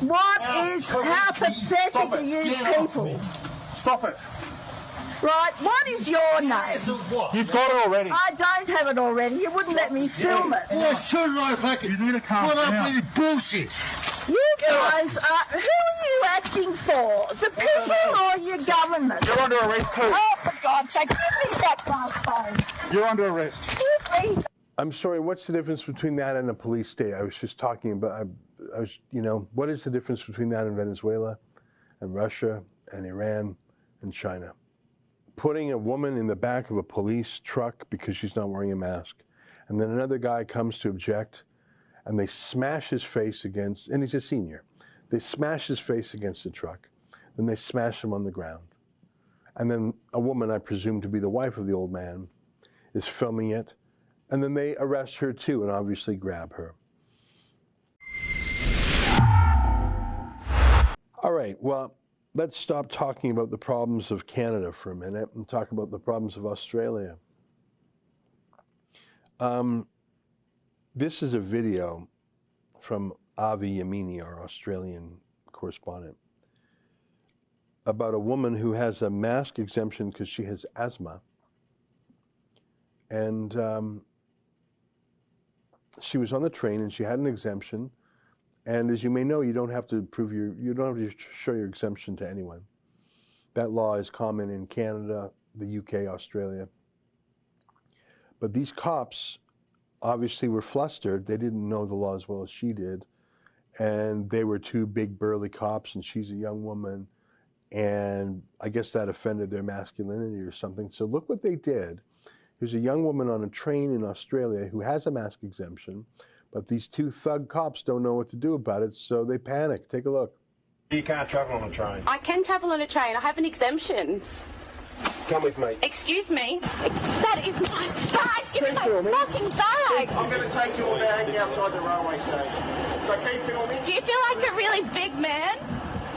How pathetic are you people? Stop it. Right, what is your name? You've got it already. I don't have it already. You wouldn't let me film it. Well, should I fucking... You need to calm down. Put up with your bullshit. You guys are... Who are you acting for? The people or your government? You're under arrest too. Oh, for God's sake, give me that glass phone. You're under arrest. Give me... I'm sorry, what's the difference between that and a police state? I was just talking about, what is the difference between that and Venezuela and Russia and Iran and China? Putting a woman in the back of a police truck because she's not wearing a mask. And then another guy comes to object and they smash his face against, and he's a senior. They smash his face against the truck. Then they smash him on the ground. And then a woman, I presume to be the wife of the old man, is filming it. And then they arrest her too and obviously grab her. All right, well, let's stop talking about the problems of Canada for a minute and talk about the problems of Australia. This is a video from Avi Yamini, our Australian correspondent, about a woman who has a mask exemption because she has asthma. And she was on the train and she had an exemption. And as you may know, you don't have to show your exemption to anyone. That law is common in Canada, the UK, Australia. But these cops obviously were flustered. They didn't know the law as well as she did. And they were two big burly cops and she's a young woman. And I guess that offended their masculinity or something. So look what they did. Here's a young woman on a train in Australia who has a mask exemption. But these two thug cops don't know what to do about it, so they panic. Take a look. You can't travel on a train. I can travel on a train. I have an exemption. Come with me. Excuse me. That is my bag. Give me my fucking bag. I'm going to take you all there hanging outside the railway station. So keep filming. Do you feel like a really big man?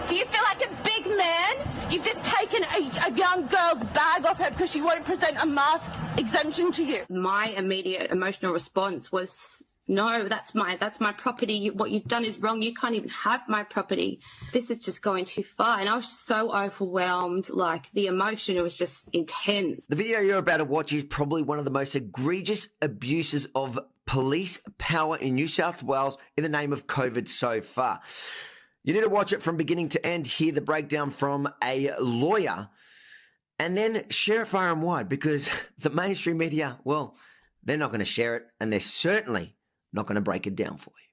Do you feel like a big man? You've just taken a young girl's bag off her because she won't present a mask exemption to you. My immediate emotional response was, no, that's my property. What you've done is wrong. You can't even have my property. This is just going too far. And I was so overwhelmed. Like, the emotion, was just intense. The video you're about to watch is probably one of the most egregious abuses of police power in New South Wales in the name of COVID so far. You need to watch it from beginning to end, hear the breakdown from a lawyer, and then share it far and wide, because the mainstream media, well, they're not going to share it, and they're certainly not going to break it down for you.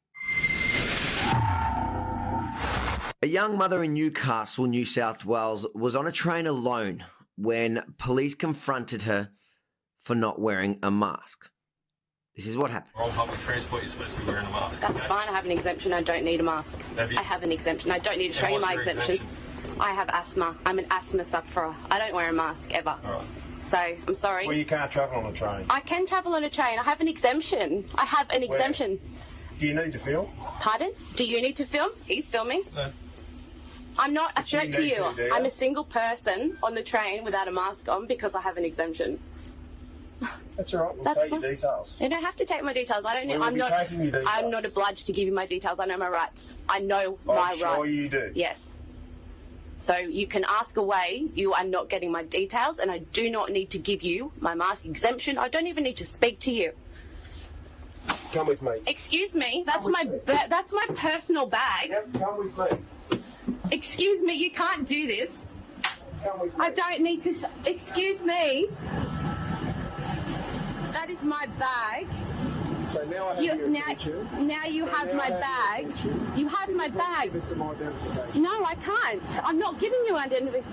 A young mother in Newcastle, New South Wales, was on a train alone when police confronted her for not wearing a mask. This is what happened. On public transport, you're supposed to be wearing a mask. That's fine. I have an exemption. I don't need a mask. I have an exemption. I don't need to show you my exemption. I have asthma. I'm an asthma sufferer. I don't wear a mask ever. All right. So, I'm sorry. Well, you can't travel on a train. I can travel on a train. I have an exemption. I have an exemption. Do you need to film? Pardon? Do you need to film? He's filming. No. I'm not a threat to you. I'm a a single person on the train without a mask on because I have an exemption. That's all right. We'll That's take your fine. details. You don't have to take my details. I don't. We will I'm be not. taking your details. I'm not obliged to give you my details. I know my rights. I know my I'm rights. sure you do. Yes. So you can ask away. You are not getting my details, and I do not need to give you my mask exemption. I don't even need to speak to you. Come with me. Excuse me. That's my personal bag. Yep, come with me. Excuse me. You can't do this. Come with me. I don't need to. Excuse me. That is my bag. So now I have your picture. Now you have my bag. You have my bag. Give us some identification. No, I can't. I'm not giving you identification.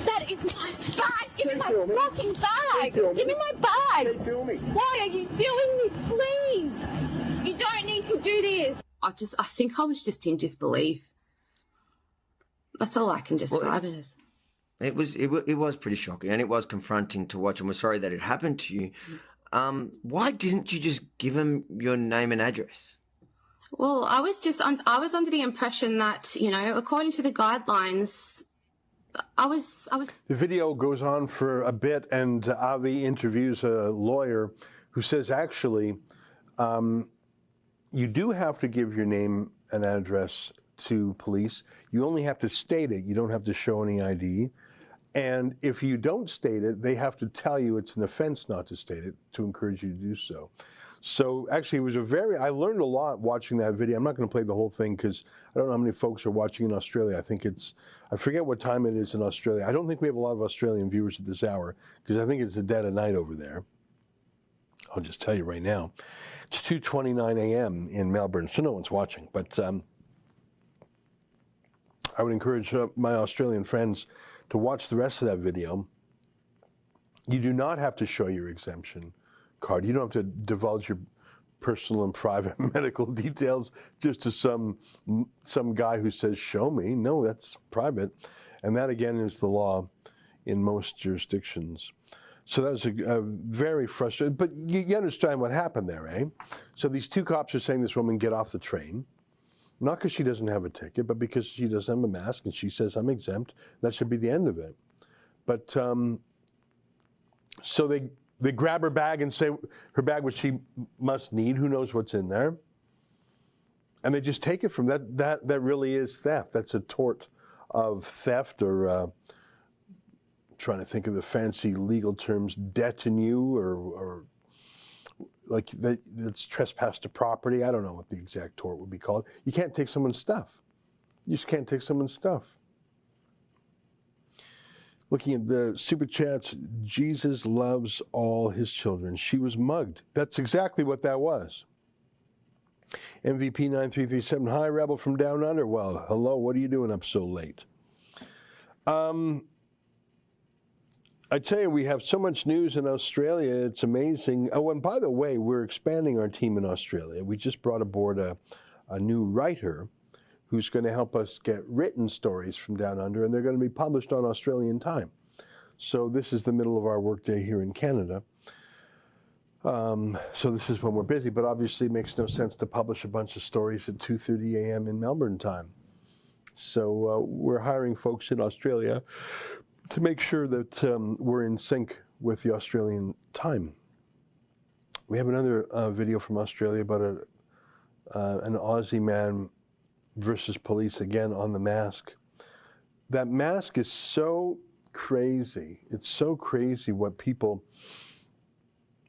That is my bag. Give me my fucking bag. Give me my bag. Keep filming. Why are you doing this, please? You don't need to do this. I think I was just in disbelief. That's all I can describe it as. It was pretty shocking, and it was confronting to watch, and we're sorry that it happened to you. Why didn't you just give him your name and address? Well, I was under the impression that, according to the guidelines, I was. The video goes on for a bit, and Avi interviews a lawyer who says, actually, you do have to give your name and address to police. You only have to state it. You don't have to show any ID. And if you don't state it, they have to tell you it's an offense not to state it to encourage you to do so. So actually, it was I learned a lot watching that video. I'm not going to play the whole thing because I don't know how many folks are watching in Australia. I forget what time it is in Australia. I don't think we have a lot of Australian viewers at this hour because I think it's the dead of night over there. I'll just tell you right now. It's 2:29 a.m. in Melbourne, so no one's watching. But I would encourage my Australian friends to watch the rest of that video. You do not have to show your exemption card. You don't have to divulge your personal and private medical details just to some guy who says, show me. No, that's private. And that, again, is the law in most jurisdictions. So that was a very frustrating, but you understand what happened there, eh? So these two cops are saying this woman get off the train, not because she doesn't have a ticket, but because she doesn't have a mask, and she says, I'm exempt. That should be the end of it. But so they grab her bag and say her bag, which she must need, who knows what's in there, and they just take it from that really is theft. That's a tort of theft, or trying to think of the fancy legal terms, détenu, or like that's trespass to property. I don't know what the exact tort would be called. You can't take someone's stuff. You just can't take someone's stuff. Looking at the super chats, Jesus loves all his children. She was mugged. That's exactly what that was. MVP 9337, hi, Rebel from Down Under. Well, hello, what are you doing up so late? I tell you, we have so much news in Australia, it's amazing. Oh, and by the way, we're expanding our team in Australia. We just brought aboard a new writer who's going to help us get written stories from Down Under, and they're going to be published on Australian time. So this is the middle of our workday here in Canada. So this is when we're busy, but obviously it makes no sense to publish a bunch of stories at 2:30 a.m. in Melbourne time. So we're hiring folks in Australia to make sure that we're in sync with the Australian time. We have another video from Australia about an Aussie man versus police, again on the mask. That mask is so crazy. It's so crazy what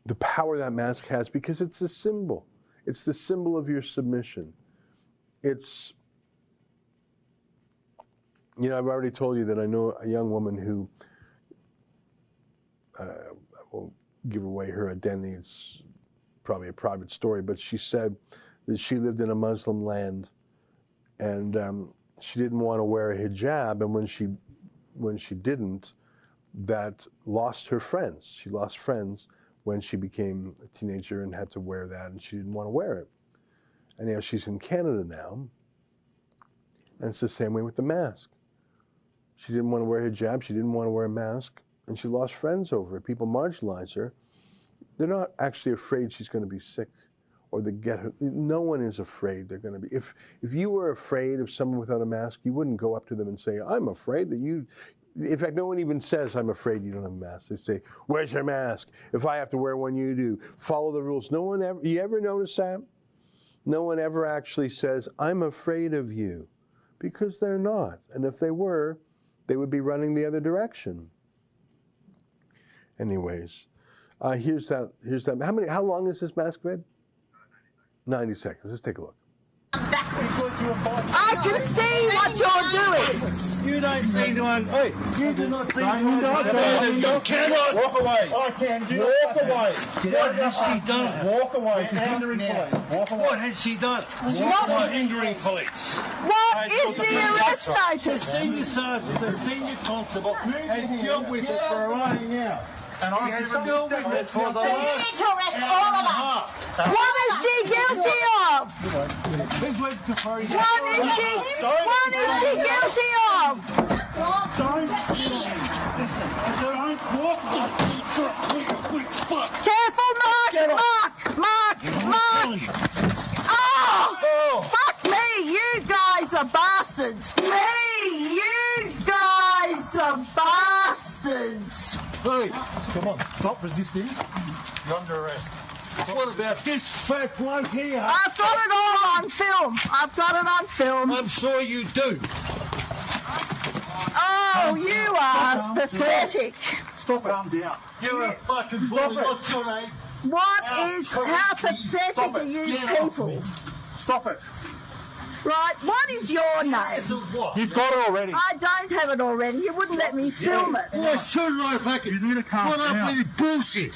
the power that mask has, because it's a symbol. It's the symbol of your submission. It's, you know, I've already told you that I know a young woman who, I won't give away her identity, it's probably a private story, but she said that she lived in a Muslim land, and she didn't want to wear a hijab, and when she didn't, that lost her friends. She lost friends when she became a teenager and had to wear that, and she didn't want to wear it. And now she's in Canada now, and it's the same way with the mask. She didn't want to wear a hijab, she didn't want to wear a mask, and she lost friends over it. People marginalize her. They're not actually afraid she's going to be sick or they get her. No one is afraid they're going to be. If you were afraid of someone without a mask, you wouldn't go up to them and say, I'm afraid that you... In fact, no one even says, I'm afraid you don't have a mask. They say, where's your mask? If I have to wear one, you do. Follow the rules. No one ever, you ever notice that? No one ever actually says, I'm afraid of you, because they're not. And if they were, they would be running the other direction. Anyways, here's that. How long is this mask, Red? 90 seconds. Let's take a look. I can see what you're doing. You don't see anyone. Hey, you do not see anyone. You cannot walk away. I can. Walk away. What has she done? Walk away. She's hindering police. Walk away. What has she done? What hindering police? What is the arrest The notice? senior sergeant, the senior constable has dealt with it for a while now. And I Has dealt with it for the You last need to arrest all of us. What is she guilty of? He's waiting for you. What is she guilty of? Idiots. Listen, don't walk. Fuck. Careful, Mark! Mark! Oh! Fuck me! You guys are bastards! You guys are bastards! Hey, come on, stop resisting. You're under arrest. What about this fat bloke here? I've got it all on film. I've got it on film. I'm sure you do. Oh, you are pathetic. Stop it. Calm down. You're a fucking bully. What's your name? How pathetic Stop are it. you Get off people? me. Stop it. Right, what is your name? You've got it already. I don't have it already. You wouldn't let me film it. Yeah, shouldn't I fucking... You need to calm down. What up with your bullshit?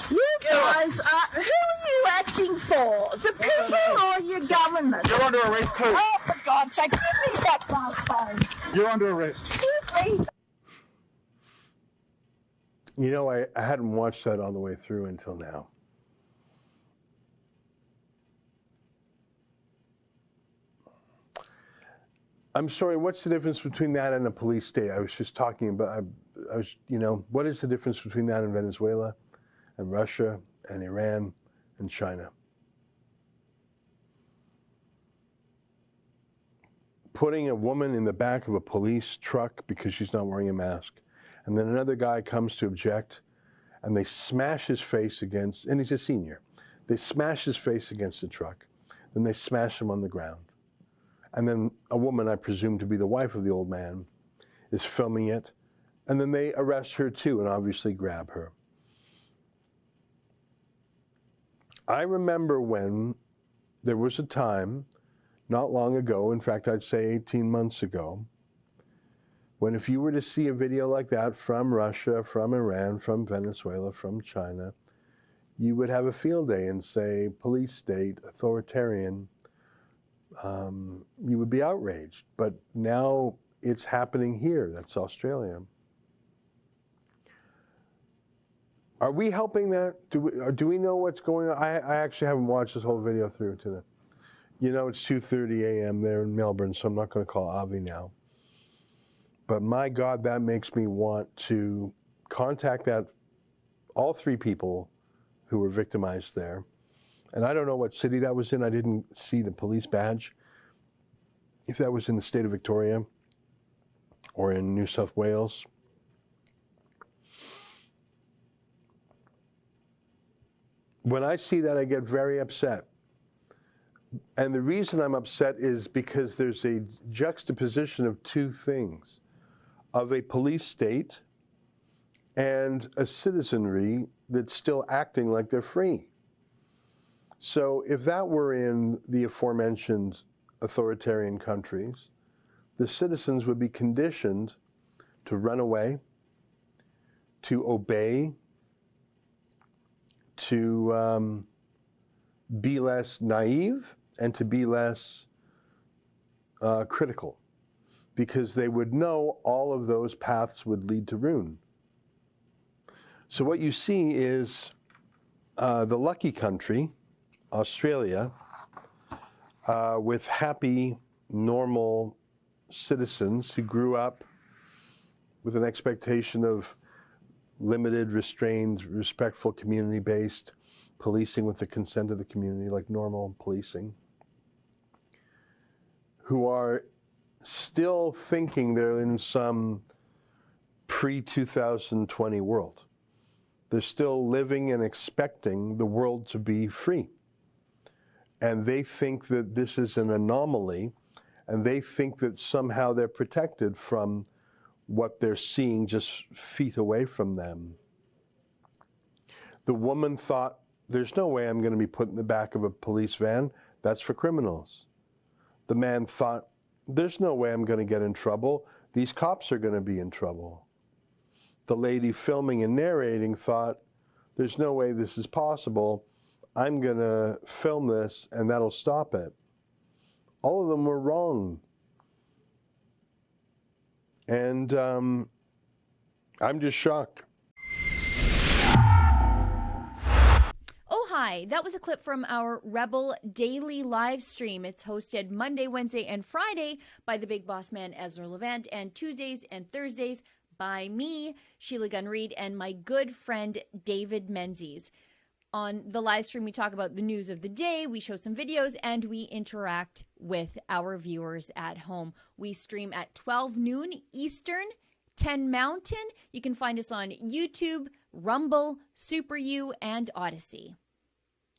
You guys who are you acting for? The people or your government? You're under arrest too. Oh, for God's sake, give me that phone. You're under arrest. Give me. You know, I hadn't watched that all the way through until now. I'm sorry, what's the difference between that and a police state? I was just talking about, what is the difference between that and Venezuela and Russia and Iran and China? Putting a woman in the back of a police truck because she's not wearing a mask. And then another guy comes to object and they smash his face against, and he's a senior. They smash his face against the truck. Then they smash him on the ground. And then a woman, I presume to be the wife of the old man, is filming it. And then they arrest her too and obviously grab her. I remember when there was a time, not long ago, in fact, I'd say 18 months ago, when if you were to see a video like that from Russia, from Iran, from Venezuela, from China, you would have a field day and say, police state, authoritarian. You would be outraged. But now it's happening here. That's Australia. Are we helping that? Do we know what's going on? I actually haven't watched this whole video through today. You know, it's 2:30 a.m. there in Melbourne, so I'm not going to call Avi now. But my God, that makes me want to contact all three people who were victimized there. And I don't know what city that was in. I didn't see the police badge. If that was in the state of Victoria or in New South Wales. When I see that, I get very upset. And the reason I'm upset is because there's a juxtaposition of two things, of a police state and a citizenry that's still acting like they're free. So if that were in the aforementioned authoritarian countries, the citizens would be conditioned to run away, to obey, to be less naive, and to be less critical, because they would know all of those paths would lead to ruin. So what you see is the lucky country, Australia, with happy, normal citizens who grew up with an expectation of limited, restrained, respectful, community-based policing with the consent of the community, like normal policing, who are still thinking they're in some pre-2020 world. They're still living and expecting the world to be free. And they think that this is an anomaly, and they think that somehow they're protected from what they're seeing just feet away from them. The woman thought, there's no way I'm going to be put in the back of a police van. That's for criminals. The man thought, there's no way I'm going to get in trouble. These cops are going to be in trouble. The lady filming and narrating thought, there's no way this is possible. I'm going to film this and that'll stop it. All of them were wrong. And I'm just shocked. Oh, hi. That was a clip from our Rebel Daily live stream. It's hosted Monday, Wednesday, and Friday by the big boss man, Ezra Levant, and Tuesdays and Thursdays by me, Sheila Gunn Reid, and my good friend, David Menzies. On the live stream, we talk about the news of the day, we show some videos, and we interact with our viewers at home. We stream at 12 noon Eastern, 10 Mountain. You can find us on YouTube, Rumble, Super U, and Odyssey.